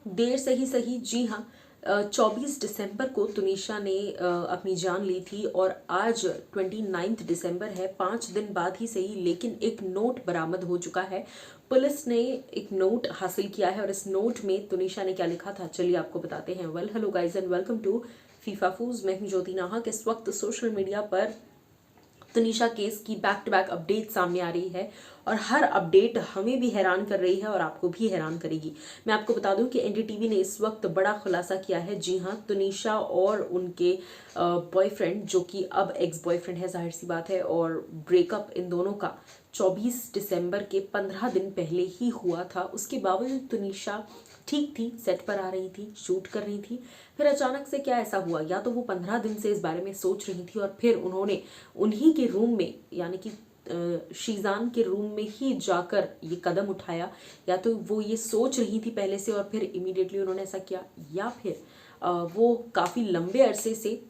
देर से ही सही, जी हाँ, 24 दिसंबर को तुनिशा ने अपनी जान ली थी और आज 29 दिसंबर है, 5 दिन बाद ही सही, लेकिन एक नोट बरामद हो चुका है। पुलिस ने एक नोट हासिल किया है और इस नोट में तुनिशा ने क्या लिखा था, चलिए आपको बताते हैं। Well, hello guys and welcome to फीफा फूज। मैं हूं ज्योति नाहक। इस वक्त सोशल मीडिया पर तुनिशा केस की बैक टू बैक अपडेट सामने आ रही है और हर अपडेट हमें भी हैरान कर रही है और आपको भी हैरान करेगी। मैं आपको बता दूं कि एनडीटीवी ने इस वक्त बड़ा खुलासा किया है। जी हां, तुनिशा और उनके बॉयफ्रेंड, जो कि अब एक्स बॉयफ्रेंड है, जाहिर सी बात है, और ब्रेकअप इन दोनों का 24 दिसंबर के 15 दिन पहले ही हुआ था। उसके बावजूद तुनिशा ठीक थी, सेट पर आ रही थी, शूट कर रही थी। फिर अचानक से क्या ऐसा हुआ, या तो वो 15 दिन से इस बारे में सोच रही थी और फिर उन्होंने उन्हीं के रूम में, यानी कि शीजान के रूम में ही जाकर ये कदम उठाया, या तो वो ये सोच रही थी पहले से और फिर इमीडिएटली उन्होंने ऐसा किया, या फिर वो काफ़ी लंबे अरसे से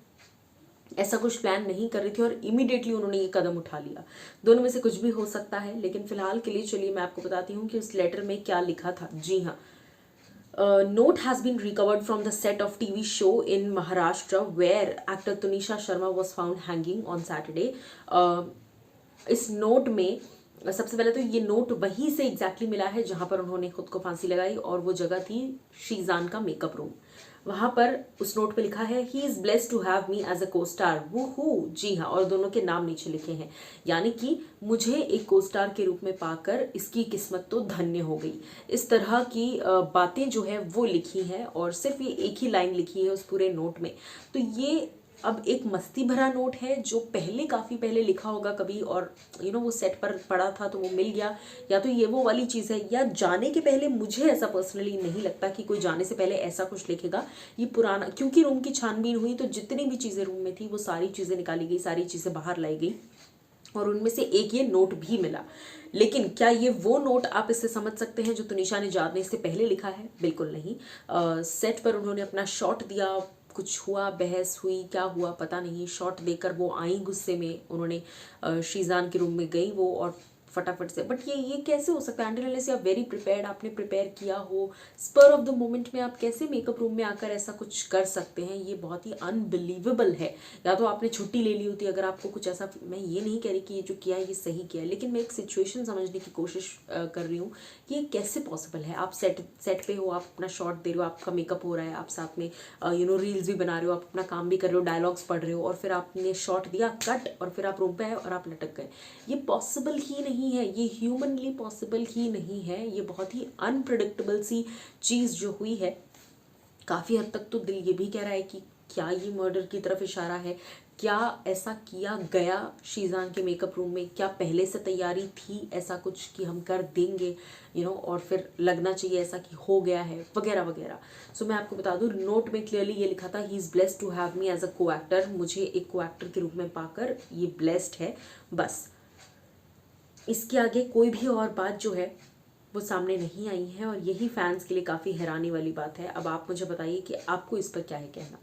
ऐसा कुछ प्लान नहीं कर रही थी और इमीडिएटली उन्होंने ये कदम उठा लिया। दोनों में से कुछ भी हो सकता है, लेकिन फिलहाल के लिए चलिए मैं आपको बताती हूँ कि उस लेटर में क्या लिखा था। जी हाँ, note has been recovered from the set of TV show in Maharashtra where actor Tunisha Sharma was found hanging on Saturday. इस नोट में सबसे पहले तो ये नोट वहीं से एग्जैक्टली मिला है जहां पर उन्होंने खुद को फांसी लगाई, और वो जगह थी शीजान का मेकअप रूम। वहां पर उस नोट पे लिखा है, he is blessed to have me as a co star, वो हु, जी हाँ, और दोनों के नाम नीचे लिखे हैं, यानी कि मुझे एक को स्टार के रूप में पाकर इसकी किस्मत तो धन्य हो गई। इस तरह की बातें जो है वो लिखी हैं और सिर्फ ये एक ही लाइन लिखी है उस पूरे नोट में। तो ये अब एक मस्ती भरा नोट है जो पहले काफ़ी पहले लिखा होगा कभी, और वो सेट पर पड़ा था तो वो मिल गया, या तो ये वो वाली चीज़ है, या जाने के पहले, मुझे ऐसा पर्सनली नहीं लगता कि कोई जाने से पहले ऐसा कुछ लिखेगा। ये पुराना, क्योंकि रूम की छानबीन हुई तो जितनी भी चीज़ें रूम में थी वो सारी चीज़ें निकाली गई, सारी चीज़ें बाहर लाई गई और उनमें से एक ये नोट भी मिला। लेकिन क्या ये वो नोट आप इससे समझ सकते हैं जो तुनिशा ने जाने से पहले लिखा है? बिल्कुल नहीं। सेट पर उन्होंने अपना शॉट दिया, कुछ हुआ, बहस हुई, क्या हुआ पता नहीं, शॉट देकर वो आई गुस्से में, उन्होंने शीजान के रूम में गई वो और फटाफट से, बट ये कैसे हो सकता है? Until unless you are very prepared, आपने प्रिपेयर किया हो, स्पर ऑफ द मोमेंट में आप कैसे मेकअप रूम में आकर ऐसा कुछ कर सकते हैं? ये बहुत ही अनबिलीवेबल है। या तो आपने छुट्टी ले ली होती अगर आपको कुछ ऐसा, मैं ये नहीं कह रही कि ये जो किया है ये सही किया है, लेकिन मैं एक सिचुएशन समझने की कोशिश कर रही हूँ कि ये कैसे पॉसिबल है। आप सेट पे हो, आप अपना शॉट दे रहे हो, आपका मेकअप हो रहा है, आप साथ में रील्स भी बना रहे हो, आप अपना काम भी कर रहे हो, डायलॉग्स पढ़ रहे हो, और फिर आपने शॉट दिया कट, और फिर आप रूम पे आए और आप लटक गए। ये पॉसिबल ही नहीं है, ये ह्यूमनली पॉसिबल ही नहीं है। ये बहुत ही अनप्रिडिक्टेबल सी चीज़ जो हुई है। काफ़ी हद तक तो दिल ये भी कह रहा है कि क्या ये मर्डर की तरफ इशारा है? क्या ऐसा किया गया शीजान के मेकअप रूम में? क्या पहले से तैयारी थी ऐसा कुछ कि हम कर देंगे और फिर लगना चाहिए ऐसा कि हो गया है, वगैरह वगैरह। सो मैं आपको बता दूं, नोट में क्लियरली ये लिखा था, he is blessed to have me as a co actor, मुझे एक को एक्टर के रूप में पाकर ये ब्लेस्ड है। बस इसके आगे कोई भी और बात जो है वो सामने नहीं आई है, और यही फैंस के लिए काफ़ी हैरानी वाली बात है। अब आप मुझे बताइए कि आपको इस पर क्या है कहना।